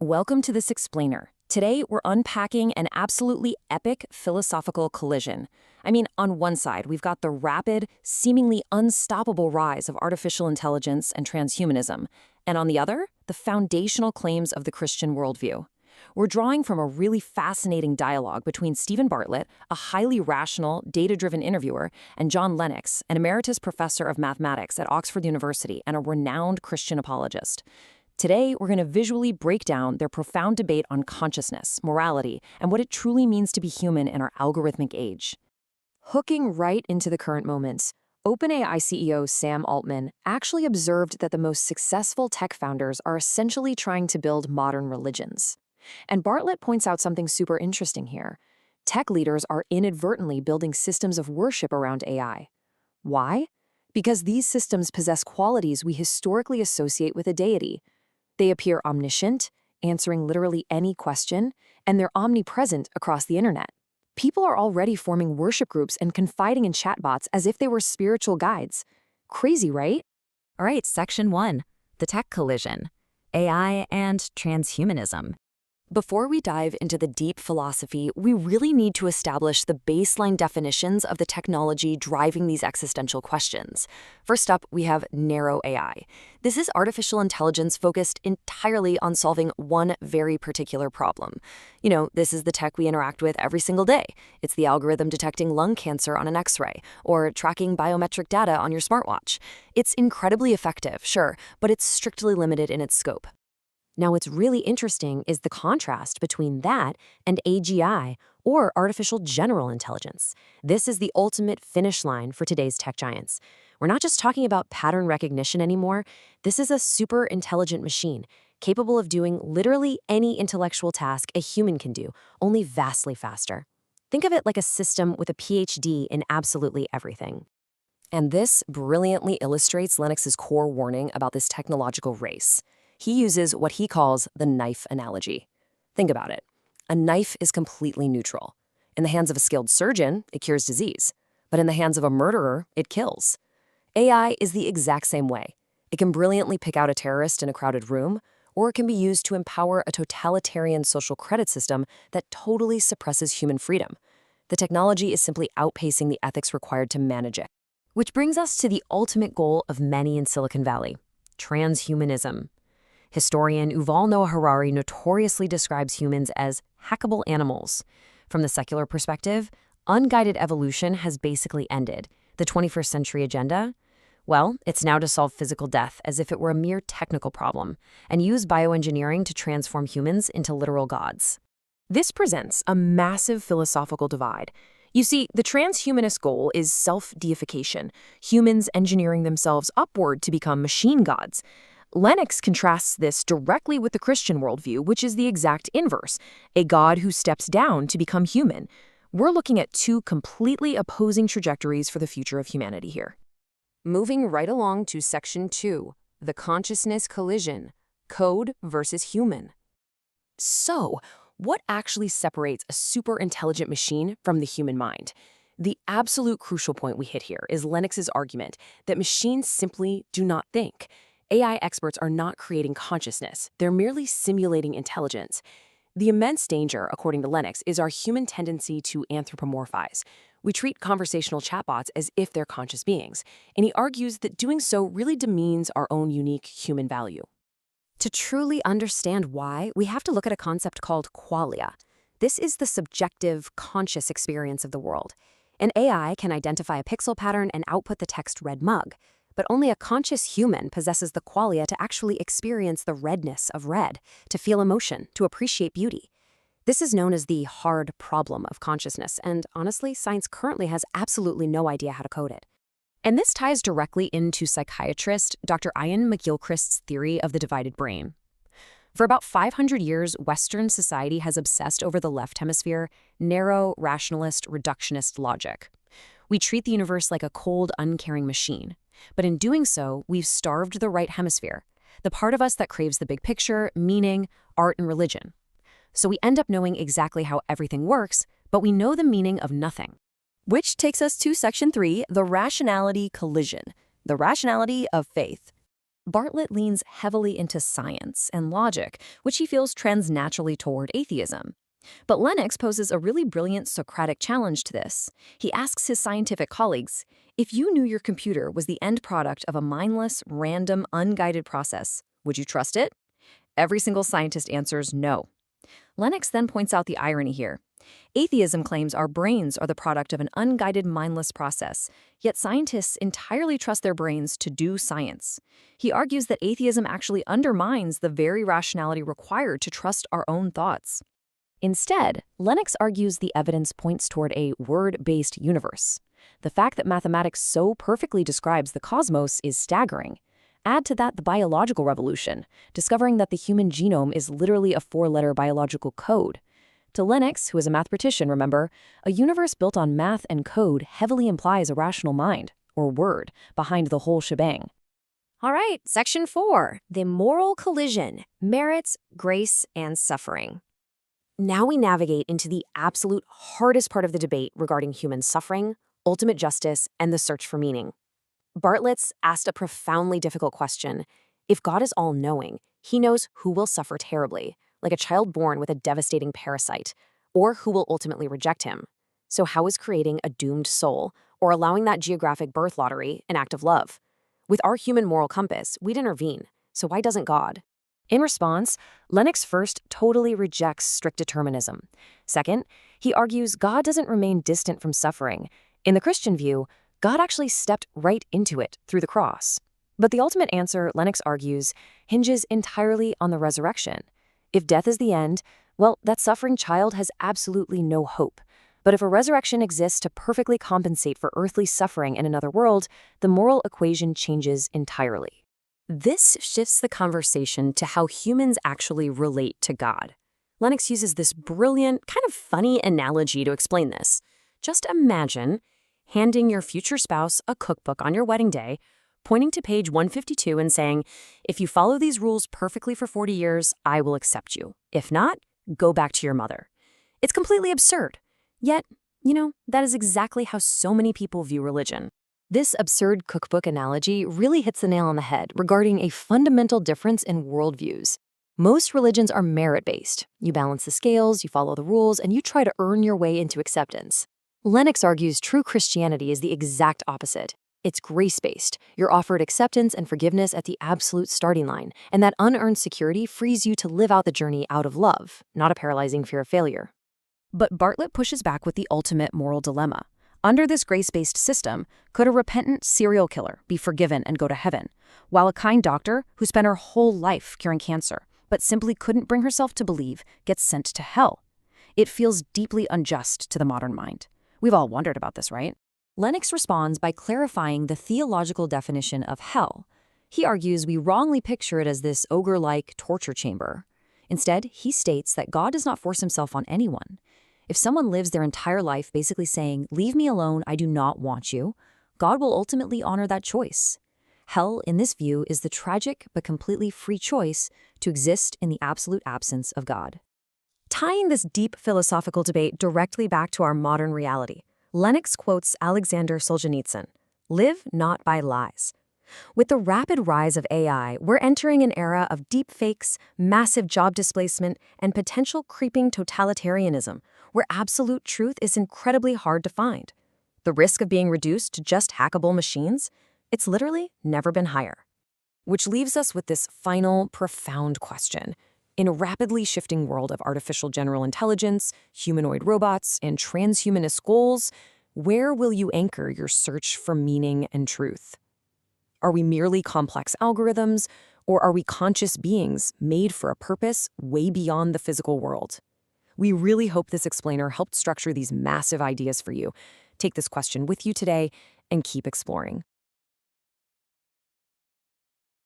Welcome to This Explainer. Today, we're unpacking an absolutely epic philosophical collision. On one side, we've got the rapid, seemingly unstoppable rise of artificial intelligence and transhumanism, and on the other, the foundational claims of the Christian worldview. We're drawing from a really fascinating dialogue between Stephen Bartlett, a highly rational, data-driven interviewer, and John Lennox, an emeritus professor of mathematics at Oxford University and a renowned Christian apologist. Today, we're going to visually break down their profound debate on consciousness, morality, and what it truly means to be human in our algorithmic age. Hooking right into the current moments, OpenAI CEO Sam Altman actually observed that the most successful tech founders are essentially trying to build modern religions. And Bartlett points out something super interesting here. Tech leaders are inadvertently building systems of worship around AI. Why? Because these systems possess qualities we historically associate with a deity. They appear omniscient, answering literally any question, and they're omnipresent across the internet. People are already forming worship groups and confiding in chatbots as if they were spiritual guides. Crazy, right? All right, Section 1, the tech collision, AI and transhumanism. Before we dive into the deep philosophy, we really need to establish the baseline definitions of the technology driving these existential questions. First up, we have narrow AI. This is artificial intelligence focused entirely on solving one very particular problem. This is the tech we interact with every single day. It's the algorithm detecting lung cancer on an X-ray, or tracking biometric data on your smartwatch. It's incredibly effective, sure, but it's strictly limited in its scope. Now, what's really interesting is the contrast between that and AGI, or artificial general intelligence. This is the ultimate finish line for today's tech giants. We're not just talking about pattern recognition anymore. This is a super intelligent machine, capable of doing literally any intellectual task a human can do, only vastly faster. Think of it like a system with a PhD in absolutely everything. And this brilliantly illustrates Lennox's core warning about this technological race. He uses what he calls the knife analogy. Think about it. A knife is completely neutral. In the hands of a skilled surgeon, it cures disease. But in the hands of a murderer, it kills. AI is the exact same way. It can brilliantly pick out a terrorist in a crowded room, or it can be used to empower a totalitarian social credit system that totally suppresses human freedom. The technology is simply outpacing the ethics required to manage it. Which brings us to the ultimate goal of many in Silicon Valley: transhumanism. Historian Yuval Noah Harari notoriously describes humans as hackable animals. From the secular perspective, unguided evolution has basically ended. The 21st century agenda? Well, it's now to solve physical death as if it were a mere technical problem, and use bioengineering to transform humans into literal gods. This presents a massive philosophical divide. You see, the transhumanist goal is self-deification, humans engineering themselves upward to become machine gods. Lennox contrasts this directly with the Christian worldview, which is the exact inverse, a God who steps down to become human. We're looking at two completely opposing trajectories for the future of humanity here. Moving right along to Section 2, the consciousness collision, code versus human. So, what actually separates a super intelligent machine from the human mind? The absolute crucial point we hit here is Lennox's argument that machines simply do not think. AI experts are not creating consciousness. They're merely simulating intelligence. The immense danger, according to Lennox, is our human tendency to anthropomorphize. We treat conversational chatbots as if they're conscious beings, and he argues that doing so really demeans our own unique human value. To truly understand why, we have to look at a concept called qualia. This is the subjective, conscious experience of the world. An AI can identify a pixel pattern and output the text red mug. But only a conscious human possesses the qualia to actually experience the redness of red, to feel emotion, to appreciate beauty. This is known as the hard problem of consciousness, and honestly, science currently has absolutely no idea how to code it. And this ties directly into psychiatrist Dr. Ian McGilchrist's theory of the divided brain. For about 500 years, Western society has obsessed over the left hemisphere, narrow, rationalist, reductionist logic. We treat the universe like a cold, uncaring machine. But in doing so, we've starved the right hemisphere, the part of us that craves the big picture, meaning, art, and religion. So we end up knowing exactly how everything works, but we know the meaning of nothing. Which takes us to Section 3, the rationality collision, the rationality of faith. Bartlett leans heavily into science and logic, which he feels trends naturally toward atheism. But Lennox poses a really brilliant Socratic challenge to this. He asks his scientific colleagues, if you knew your computer was the end product of a mindless, random, unguided process, would you trust it? Every single scientist answers no. Lennox then points out the irony here. Atheism claims our brains are the product of an unguided, mindless process, yet scientists entirely trust their brains to do science. He argues that atheism actually undermines the very rationality required to trust our own thoughts. Instead, Lennox argues the evidence points toward a word-based universe. The fact that mathematics so perfectly describes the cosmos is staggering. Add to that the biological revolution, discovering that the human genome is literally a 4-letter biological code. To Lennox, who is a mathematician, remember, a universe built on math and code heavily implies a rational mind, or word, behind the whole shebang. All right, Section 4, the moral collision, merits, grace, and suffering. Now we navigate into the absolute hardest part of the debate regarding human suffering, ultimate justice, and the search for meaning. Bartlett's asked a profoundly difficult question. If God is all-knowing, he knows who will suffer terribly, like a child born with a devastating parasite, or who will ultimately reject him. So how is creating a doomed soul, or allowing that geographic birth lottery, an act of love? With our human moral compass, we'd intervene. So why doesn't God? In response, Lennox first totally rejects strict determinism. Second, he argues God doesn't remain distant from suffering. In the Christian view, God actually stepped right into it through the cross. But the ultimate answer, Lennox argues, hinges entirely on the resurrection. If death is the end, well, that suffering child has absolutely no hope. But if a resurrection exists to perfectly compensate for earthly suffering in another world, the moral equation changes entirely. This shifts the conversation to how humans actually relate to God. Lennox uses this brilliant, kind of funny analogy to explain this. Just imagine handing your future spouse a cookbook on your wedding day, pointing to page 152 and saying, if you follow these rules perfectly for 40 years, I will accept you. If not, go back to your mother. It's completely absurd. Yet, that is exactly how so many people view religion. This absurd cookbook analogy really hits the nail on the head regarding a fundamental difference in worldviews. Most religions are merit-based. You balance the scales, you follow the rules, and you try to earn your way into acceptance. Lennox argues true Christianity is the exact opposite. It's grace-based. You're offered acceptance and forgiveness at the absolute starting line, and that unearned security frees you to live out the journey out of love, not a paralyzing fear of failure. But Bartlett pushes back with the ultimate moral dilemma. Under this grace-based system, could a repentant serial killer be forgiven and go to heaven, while a kind doctor who spent her whole life curing cancer but simply couldn't bring herself to believe gets sent to hell? It feels deeply unjust to the modern mind. We've all wondered about this, right? Lennox responds by clarifying the theological definition of hell. He argues we wrongly picture it as this ogre-like torture chamber. Instead, he states that God does not force himself on anyone. If someone lives their entire life basically saying, leave me alone, I do not want you, God will ultimately honor that choice. Hell, in this view, is the tragic but completely free choice to exist in the absolute absence of God. Tying this deep philosophical debate directly back to our modern reality, Lennox quotes Alexander Solzhenitsyn, "Live not by lies." With the rapid rise of AI, we're entering an era of deepfakes, massive job displacement, and potential creeping totalitarianism, where absolute truth is incredibly hard to find. The risk of being reduced to just hackable machines? It's literally never been higher. Which leaves us with this final, profound question. In a rapidly shifting world of artificial general intelligence, humanoid robots, and transhumanist goals, where will you anchor your search for meaning and truth? Are we merely complex algorithms, or are we conscious beings made for a purpose way beyond the physical world? We really hope this explainer helped structure these massive ideas for you. Take this question with you today and keep exploring.